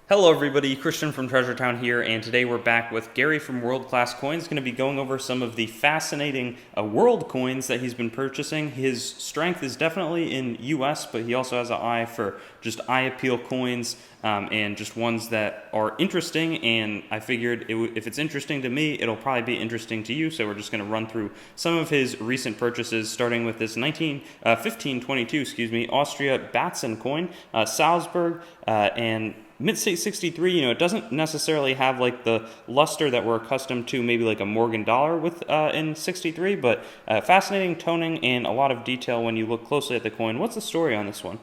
Hello everybody, Christian from Treasure Town here, and today we're back with Gary from World Class Coins. Going to be going over some of the fascinating world coins that he's been purchasing. His strength is definitely in US, but he also has an eye for just eye appeal coins and just ones that are interesting, and I figured if it's interesting to me, it'll probably be interesting to you, so we're just going to run through some of his recent purchases, starting with this 1522, Austria Batzen coin, Salzburg, and Mid-State 63, it doesn't necessarily have like the luster that we're accustomed to, maybe like a Morgan dollar with in 63, but fascinating toning and a lot of detail when you look closely at the coin. What's the story on this one?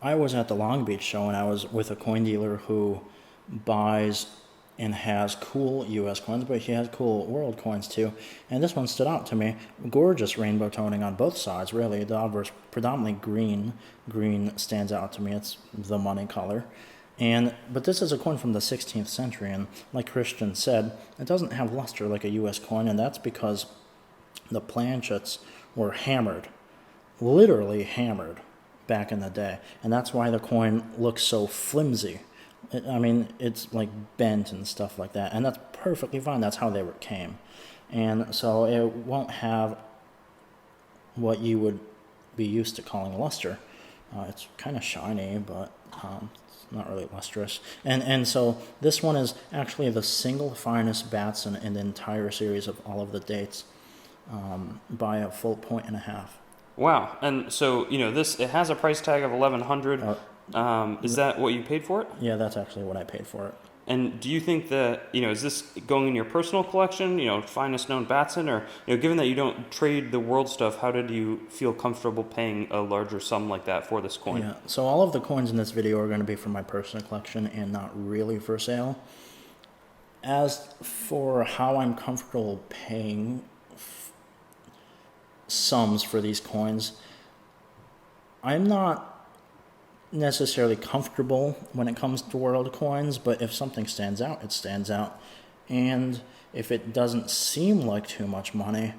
I was at the Long Beach show and I was with a coin dealer who buys and has cool US coins, but he has cool world coins too. And this one stood out to me. Gorgeous rainbow toning on both sides, really. The obverse predominantly green. Green stands out to me. It's the money color. But this is a coin from the 16th century, and like Christian said, it doesn't have luster like a US coin, and that's because the planchets were hammered, literally hammered, back in the day. And that's why the coin looks so flimsy. It's like bent and stuff like that, and that's perfectly fine. That's how they came. And so it won't have what you would be used to calling luster. It's kind of shiny, but it's not really lustrous. And so this one is actually the single finest Batzen in the entire series of all of the dates, by a full point and a half. Wow, and so, it has a price tag of $1,100. Is that what you paid for it? Yeah, that's actually what I paid for it. And do you think that, is this going in your personal collection, finest known Batson, or, given that you don't trade the world stuff, how did you feel comfortable paying a larger sum like that for this coin? Yeah, so all of the coins in this video are going to be for my personal collection and not really for sale. As for how I'm comfortable paying sums for these coins, I'm not necessarily comfortable when it comes to world coins, but if something stands out, it stands out. And if it doesn't seem like too much money,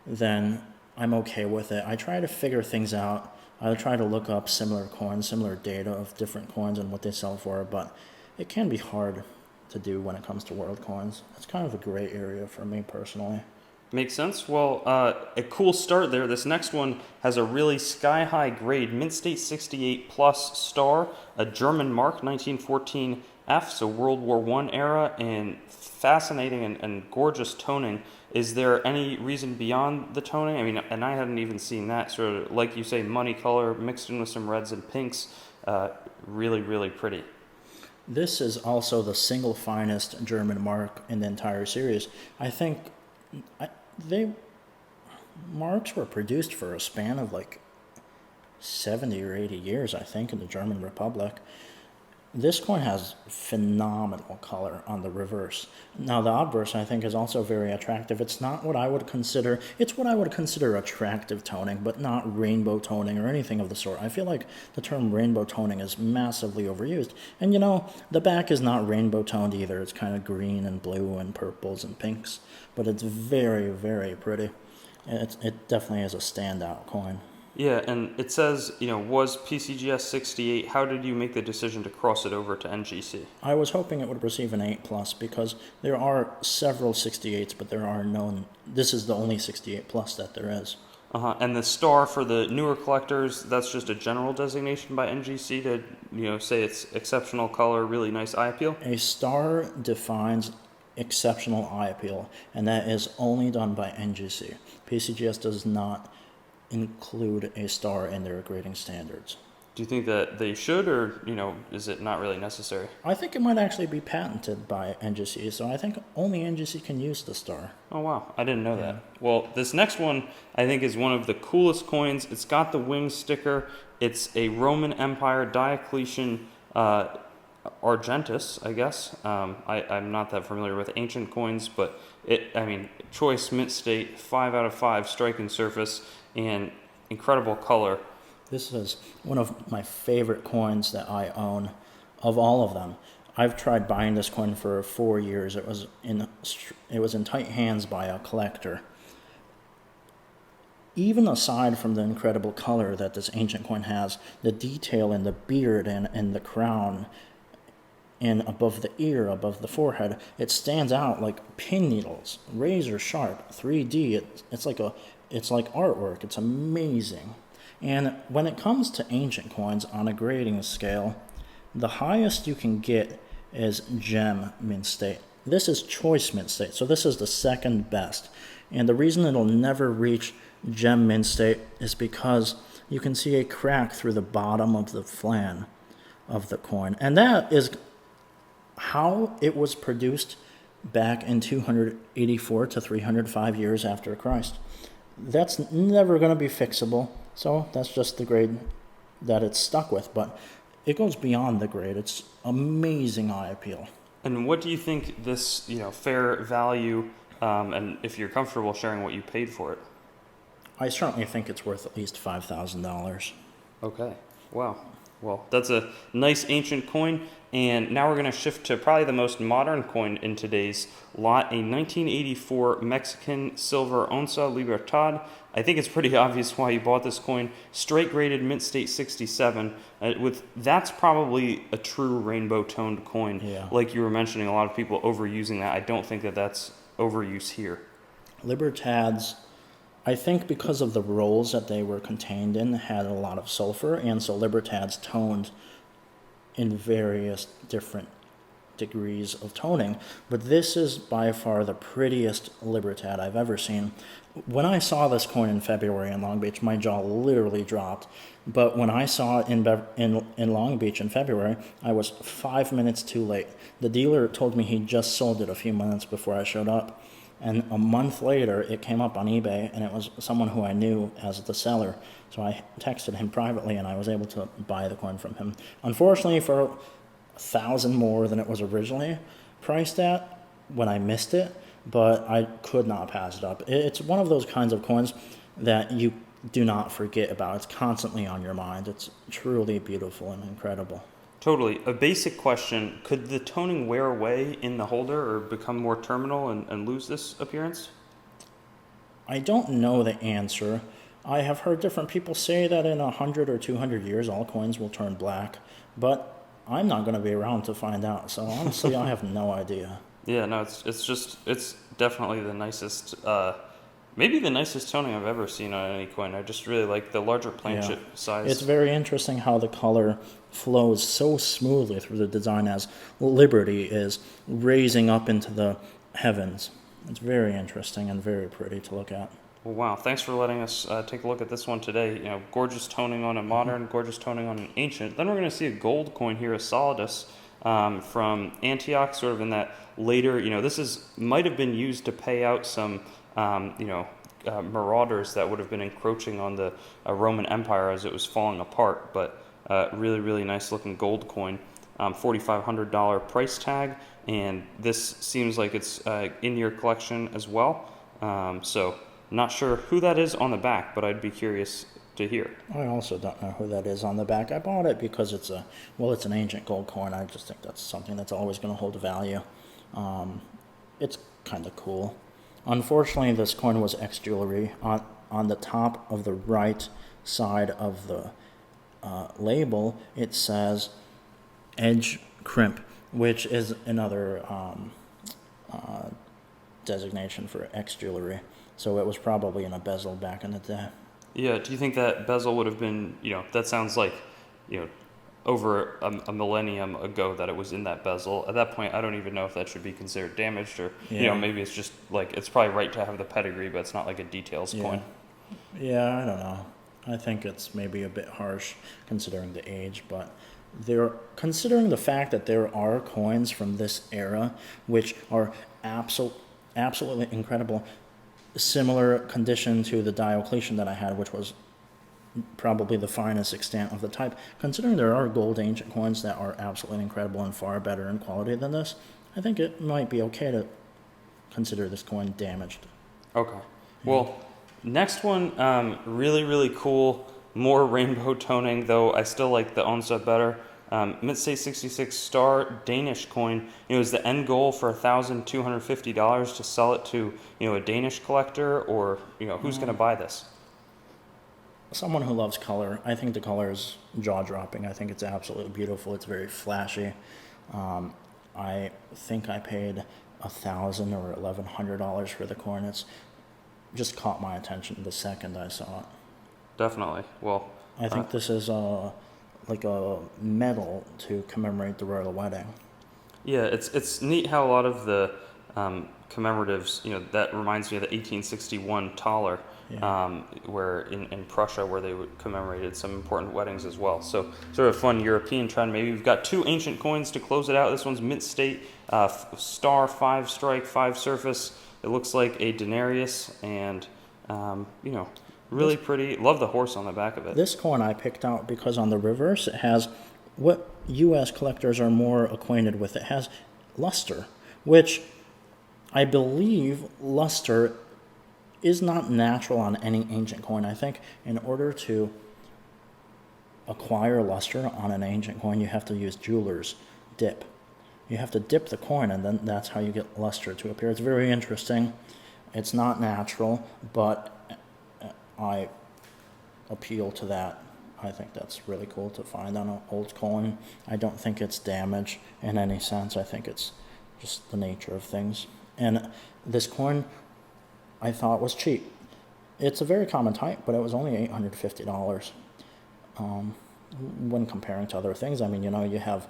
then I'm okay with it. I try to figure things out. I try to look up similar coins, similar data of different coins and what they sell for, but it can be hard to do when it comes to world coins. It's kind of a gray area for me personally. Makes sense. Well, a cool start there. This next one has a really sky-high grade Mint State 68 plus star, a German mark, 1914 F, so World War I era, and fascinating and gorgeous toning. Is there any reason beyond the toning? And I hadn't even seen that. Sort of, like you say, money color mixed in with some reds and pinks. Really, really pretty. This is also the single finest German mark in the entire series. I think marks were produced for a span of like 70 or 80 years, I think, in the German Republic. This coin has phenomenal color on the reverse. Now, the obverse, I think, is also very attractive. It's not what I would consider, it's what I would consider attractive toning, but not rainbow toning or anything of the sort. I feel like the term rainbow toning is massively overused. And the back is not rainbow toned either. It's kind of green and blue and purples and pinks, but it's very, very pretty. It definitely is a standout coin. Yeah, and it says, was PCGS 68. How did you make the decision to cross it over to NGC? I was hoping it would receive an 8+, because there are several 68s, but this is the only 68 plus that there is. And the star for the newer collectors, that's just a general designation by NGC to, say it's exceptional color, really nice eye appeal? A star defines exceptional eye appeal, and that is only done by NGC. PCGS does not include a star in their grading standards. Do you think that they should, or, is it not really necessary? I think it might actually be patented by NGC, so I think only NGC can use the star. Oh, wow. I didn't know that. Well, this next one, I think, is one of the coolest coins. It's got the wing sticker. It's a Roman Empire Diocletian Argentus, I guess. I'm not that familiar with ancient coins, but choice mint state, 5 out of 5 striking surface, and incredible color. This is one of my favorite coins that I own of all of them. I've tried buying this coin for 4 years. It was in tight hands by a collector. Even aside from the incredible color that this ancient coin has, the detail in the beard and the crown and above the ear, above the forehead. It stands out like pin needles, razor sharp, 3D. It's like artwork. It's amazing. And when it comes to ancient coins on a grading scale, the highest you can get is gem mint state. This is choice mint state, so this is the second best. And the reason it'll never reach gem mint state is because you can see a crack through the bottom of the flan of the coin. And that is how it was produced back in 284 to 305 years after Christ. That's never going to be fixable, so that's just the grade that it's stuck with. But it goes beyond the grade. It's amazing eye appeal. And what do you think this, fair value, and if you're comfortable sharing what you paid for it? I certainly think it's worth at least $5,000. Okay. Wow. Well, that's a nice ancient coin. And now we're going to shift to probably the most modern coin in today's lot, a 1984 Mexican silver onza Libertad. I think it's pretty obvious why you bought this coin. Straight graded mint state 67. That's probably a true rainbow toned coin. Yeah. Like you were mentioning, a lot of people overusing that. I don't think that that's overuse here. Libertads, I think because of the rolls that they were contained in, had a lot of sulfur, and so Libertads toned in various different degrees of toning. But this is by far the prettiest Libertad I've ever seen. When I saw this coin in February in Long Beach, my jaw literally dropped. But when I saw it in Long Beach in February, I was 5 minutes too late. The dealer told me he just sold it a few minutes before I showed up. And a month later, it came up on eBay, and it was someone who I knew as the seller. So I texted him privately, and I was able to buy the coin from him. Unfortunately, for $1,000 more than it was originally priced at when I missed it, but I could not pass it up. It's one of those kinds of coins that you do not forget about. It's constantly on your mind. It's truly beautiful and incredible. Totally. A basic question, could the toning wear away in the holder or become more terminal and lose this appearance? I don't know the answer. I have heard different people say that in 100 or 200 years all coins will turn black, but I'm not going to be around to find out, so honestly I have no idea. Yeah, no, it's definitely the nicest, maybe the nicest toning I've ever seen on any coin. I just really like the larger planchet size. It's very interesting how the color flows so smoothly through the design as Liberty is raising up into the heavens. It's very interesting and very pretty to look at. Well, wow, thanks for letting us take a look at this one today. Gorgeous toning on a modern, gorgeous toning on an ancient. Then we're going to see a gold coin here, a solidus, from Antioch, sort of in that later, this might have been used to pay out some, marauders that would have been encroaching on the Roman Empire as it was falling apart. But really, really nice looking gold coin, $4,500 price tag, and this seems like it's in your collection as well. So not sure who that is on the back, but I'd be curious to hear. I also don't know who that is on the back. I bought it because it's an ancient gold coin. I just think that's something that's always going to hold value. It's kind of cool. Unfortunately, this coin was ex-jewelry. On the top of the right side of the label, it says edge crimp, which is another designation for ex-jewelry. So it was probably in a bezel back in the day. Yeah, do you think that bezel would have been, that sounds like, over a millennium ago that it was in that bezel. At that point, I don't even know if that should be considered damaged or, maybe it's just like, it's probably right to have the pedigree, but it's not like a details coin. Yeah, I don't know. I think it's maybe a bit harsh considering the age, but considering the fact that there are coins from this era which are absolutely incredible, similar condition to the Diocletian that I had, which was probably the finest extant of the type. Considering there are gold ancient coins that are absolutely incredible and far better in quality than this, I think it might be okay to consider this coin damaged. Okay. Well, next one, really, really cool. More rainbow toning, though I still like the onza better. Mint State 66 star Danish coin. It was the end goal for $1,250 to sell it to a Danish collector, or who's going to buy this? Someone who loves color. I think the color is jaw-dropping. I think it's absolutely beautiful. It's very flashy. I think I paid $1,000 or $1,100 for the coin. It's just caught my attention the second I saw it. Definitely. Well, I think this is like a medal to commemorate the royal wedding. yeah, it's neat how a lot of the commemoratives, that reminds me of the 1861 Thaler, Yeah. where in Prussia, where they commemorated some important weddings as well. So sort of fun European trend. Maybe we've got two ancient coins to close it out. This one's mint state, star, 5 strike, 5 surface. It looks like a denarius, and really pretty. Love the horse on the back of it. This coin I picked out because on the reverse it has what U.S. collectors are more acquainted with. It has luster, which I believe luster is not natural on any ancient coin. I think in order to acquire luster on an ancient coin, you have to use jeweler's dip. You have to dip the coin, and then that's how you get luster to appear. It's very interesting. It's not natural, but I appeal to that. I think that's really cool to find on an old coin. I don't think it's damaged in any sense. I think it's just the nature of things. And this coin I thought was cheap. It's a very common type, but it was only $850. When comparing to other things, I mean, you have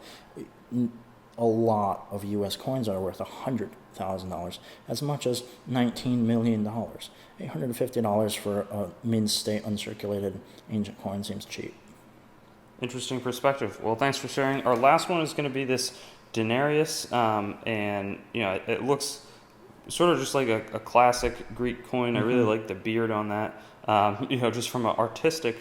a lot of U.S. coins that are worth $100,000, as much as $19 million. $850 for a mint-state uncirculated ancient coin seems cheap. Interesting perspective. Well, thanks for sharing. Our last one is going to be this denarius, and it looks sort of just like a classic Greek coin. I really like the beard on that. Just from an artistic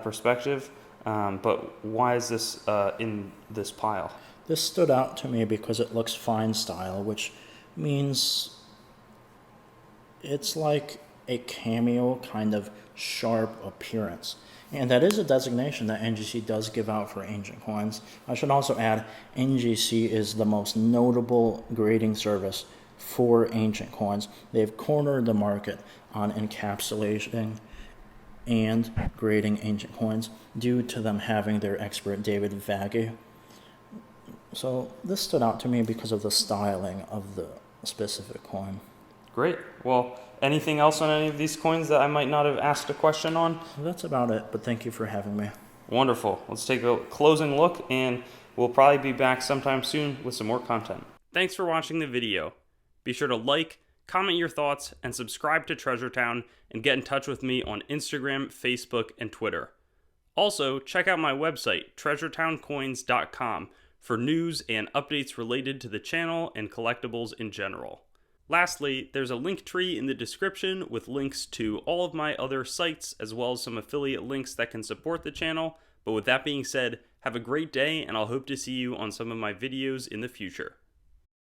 perspective. But why is this in this pile? This stood out to me because it looks fine style, which means it's like a cameo kind of sharp appearance. And that is a designation that NGC does give out for ancient coins. I should also add, NGC is the most notable grading service for ancient coins. They've cornered the market on encapsulating and grading ancient coins due to them having their expert David Vaggy. So this stood out to me because of the styling of the specific coin. Great. Well, anything else on any of these coins that I might not have asked a question on? That's about it, but thank you for having me. Wonderful. Let's take a closing look, and we'll probably be back sometime soon with some more content. Thanks for watching the video. Be sure to like, comment your thoughts, and subscribe to Treasure Town, and get in touch with me on Instagram, Facebook, and Twitter. Also, check out my website, treasuretowncoins.com, for news and updates related to the channel and collectibles in general. Lastly, there's a link tree in the description with links to all of my other sites, as well as some affiliate links that can support the channel. But with that being said, have a great day, and I'll hope to see you on some of my videos in the future.